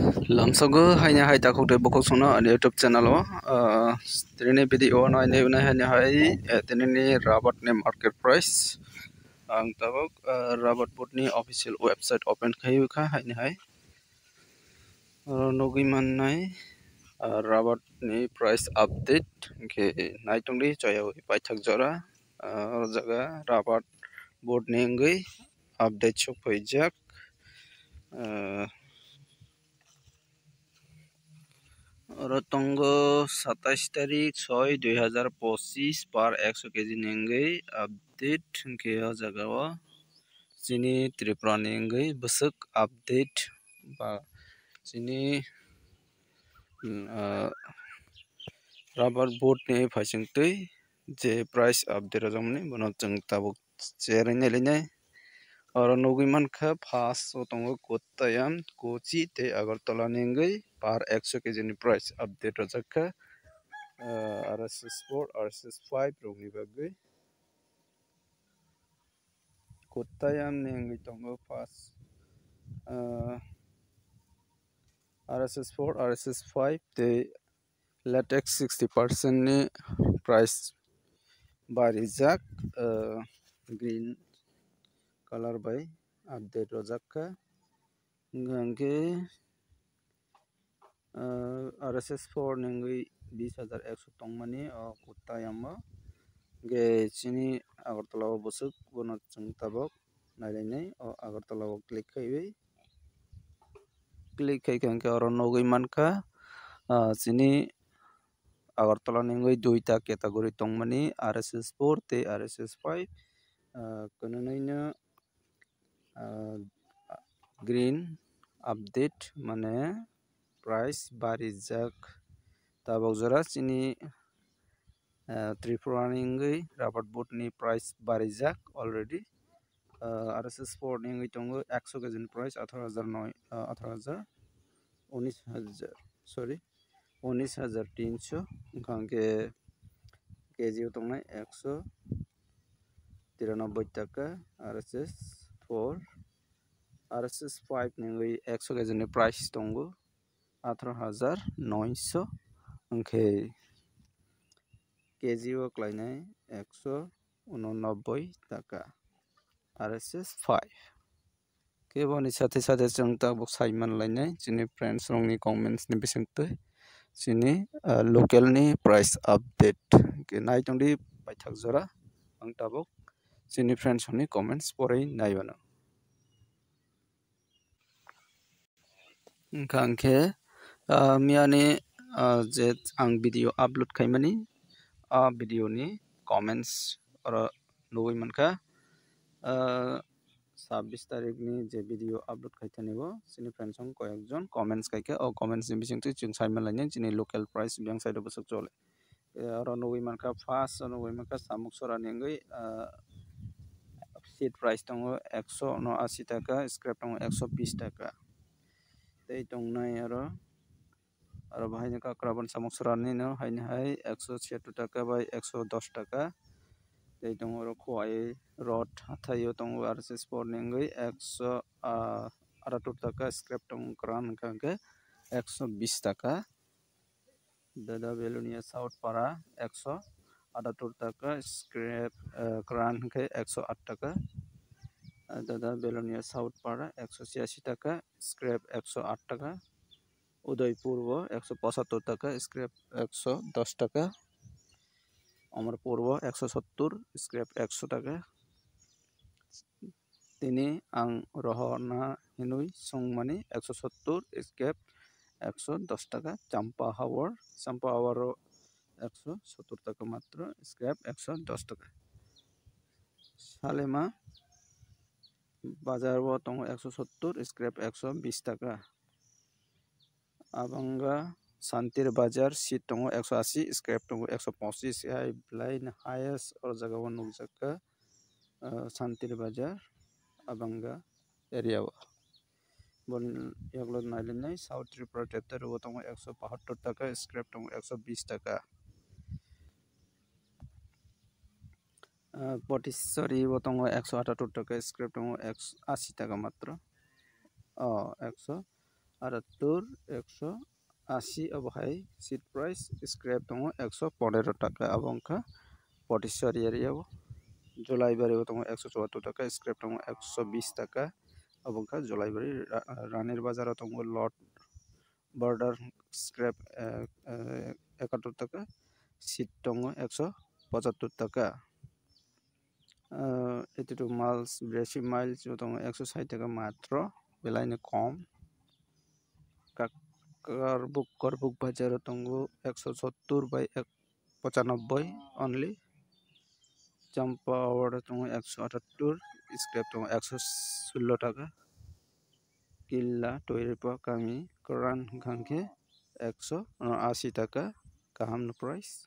Lamsogo hanya hai ta khokte bokok sono an YouTube channel o tini video no ne na hanya hai tini rabat ne market price ang tabok rabat board ni official website open khayu kha hanya hai nogi man nai rabat ni price update ke nai tongdi choyo pai thak jora jaga rabat board ni ngai update chok phaijak रतंगो 27 तारीख 6/2025 पर 100 KG नेंगे update के जगह चीनी Tripura नेंगे Basak update बा चीनी rubber board ने फाइसिंगते जे price update रजमने बनो जों ताबुक चेरने लेने और नौगिमान का फास तंगो कोत्तायाम कोची ते अगरतला नेंगे पार 100 केजी नि प्राइस अपडेट रजका RSS4 RSS5 रोगनी बागै कोत्तायाम नेंगे तंगो फास RSS4 RSS5 ते latex 60% नि प्राइस बारिजाक ग्रीन कलर बाय अपडेट रजका गंगे RSS4 नेंगै 20,100 तंगमानि कोत्तायाम गे चिनी अगरतला बसुक बनो जों ताबक नायलायनाय अगरतला क्लिक खायखांके और नौगै मानखा चिनी अगरतला नेंगै दुईटा कैटेगरी तंगमानि RSS4 ते RSS5 कननैनो ग्रीन अपडेट माने प्राइस बारिजाक ताबक जरा चिनी त्रिपुरा नेंगै रबर बोर्ड नि प्राइस बारिजाक ऑलरेडी RSS4 नेंगै तंगो 100 केजी नि प्राइस 19,300 खांके केजी तंगनाय 193 टाका RSS4 RSS5 नेंगै 100 केजी नि प्राइस तंगो 18,900 अंखे केजी क्लाइनाय 189 टाका RSS5 के बनि साथे साथे जों ताबक साइमान लायनाय जोंनि फ्रेंड्स रंनि कमेंट्स नि बिसंते जोंनि लोकल नि प्राइस अपडेट के नायतंदि बायथाक जरा आं ताबक जोंनि फ्रेंड्स नि कमेंट्स परै नायबानो खांखे मियानि जे आं वीडियो अपलोड खायमानि वीडियो नि कमेंट्स और नौगै मानखा 26 तारीख नि जे वीडियो अपलोड खायथानिबो जोंनि फ्रेंड्स कयेकजन कमेंट्स खायखे कमेंट्स नि बिसंते जों साइमान लायनाय जोंनि लोकल प्राइस बियां साइड बसक चले और नौगै मानखा फार्स्ट नौगै मानखा सामुक सरा नेंगै सीट प्राइस दङ 180 टाका स्क्रैप दङ 120 टाका ते दंनाय और बाहायनो काक्राबन सामुक सरानि न हायनो हाय 176 टाका बाय 110 टाका ते दङ और खोआय रड हाथायो दङ RSS4 नेंगै 178 टाका स्क्रैप दङ क्रान कांके 120 टाका दादा बेलुनिया साउथ पारा 178 टाका स्क्रैप क्रान के 108 टाका दादा बेलुनिया साउथ पारा 186 टाका स्क्रैप 108 टाका उदयपुर 175 टाका स्क्रैप 110 टाका अमरपुर 170 स्क्रैप 100 टाका तिनी आं रहना हिनुई संगमानि 170 स्क्रैप 110 टाका चंपाहावर 170 टाका मात्र स्क्रैप 110 टाका सालेमा बाजार दङ 170 स्क्रैप 120 टाका आबंगा शांतिर बाजार सीट दङ 180 स्क्रैप दङ 125 हाय ब्लाइन हाईएस्ट और जगह नुकजका शांतिर बाजार आबंगा एरिया बन यगलो नाइलिनाय साउथ त्रिपुरा टेक्टर दङ 172 टाका स्क्रैप दङ 120 टाका पटिसरी दङ 178 टाका स्क्रैप दङ 180 टाका मात्र 100 78 180 abohai seat price scrap tongo 115 taka abongka Potisari area Jolaibari tongo 174 taka scrap tongo 120 taka abongka Jolaibari Ranir Bazar tongo lot border scrap 71 taka seat tongo 175 taka itu miles bresi miles tongo 160 taka matro belaini kom Karbuk Bazar tongo 170 by 95 only Champawar tongo 178 scrap tongo 116 taka Killa Toiripa kami Koran Gangke 180 taka kaham price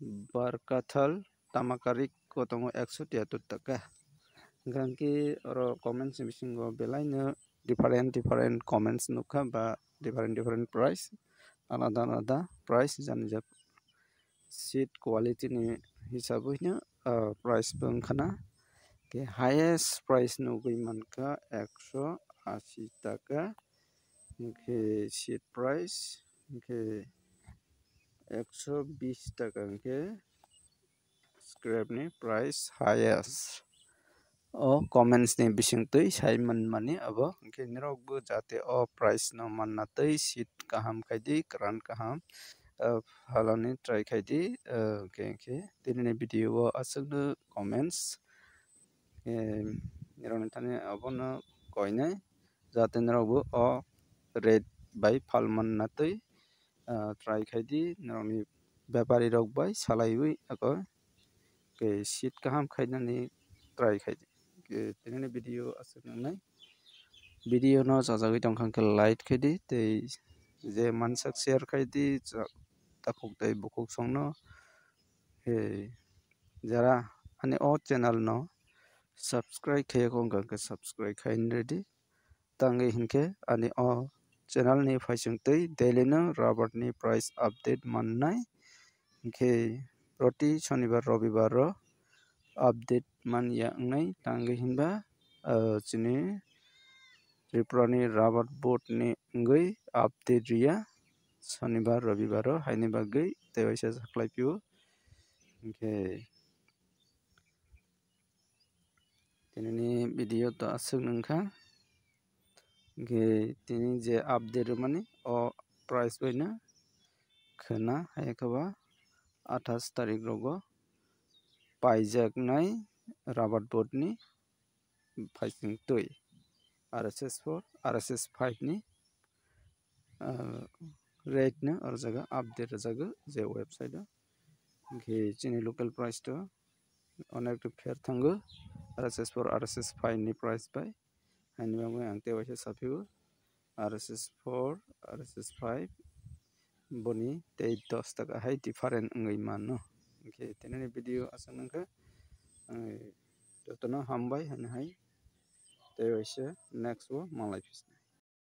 Barkathal Tamakarik kotongo 173 taka Gangke oro comments bisingo belaino different comments nukha ba different price alada price janjak seat quality ni hisabnya price bangkhana ke highest price nugui manka 180 taka ke seat price ke 120 taka ke scrap ni price highest comments ni bising tui Simon mani abo ke nirok bu jate price no manna tui seat kaham kaidi kran kaham halani try kaidi ke tinini video asuk comments nirok tani abo no koine jate nirok bu rate by palman na tui try kaidi nirok ni byapari rok bai salaiwi ako ke seat kaham kaidani try kaidi tinini video asuk nai video no jajagui tongkhang ke like kaidi tei je mansak share kaidi takuk tei bukuk songno jara ani channel no subscribe khaye kongka ke subscribe khain ready tangi hinke ani channel ni faising tei daily no rubber ni price update mannai ke proti shonibar robibar ro update man yangnai tangi hinba chini Triprani rubber boat ni ngui update ria shonibar robibar ro haini bagui tei waisa saklaipiu ke tinini video to asuk nungkha ke tini je update mani price baina khana haikaba 28 tarik rogo paijaknai rubber boat ni faising tui RSS4 RSS5 ni rate na or jaga update jaga je website ke chini local price to onek to fair thango RSS4 RSS5 ni price bai hani bangwe angte waisa sapiu RSS4 RSS5 boni tei 10 taka hai different ngai mano ke tinani video asanangka totono hambai hani hai tei waisa next wo malai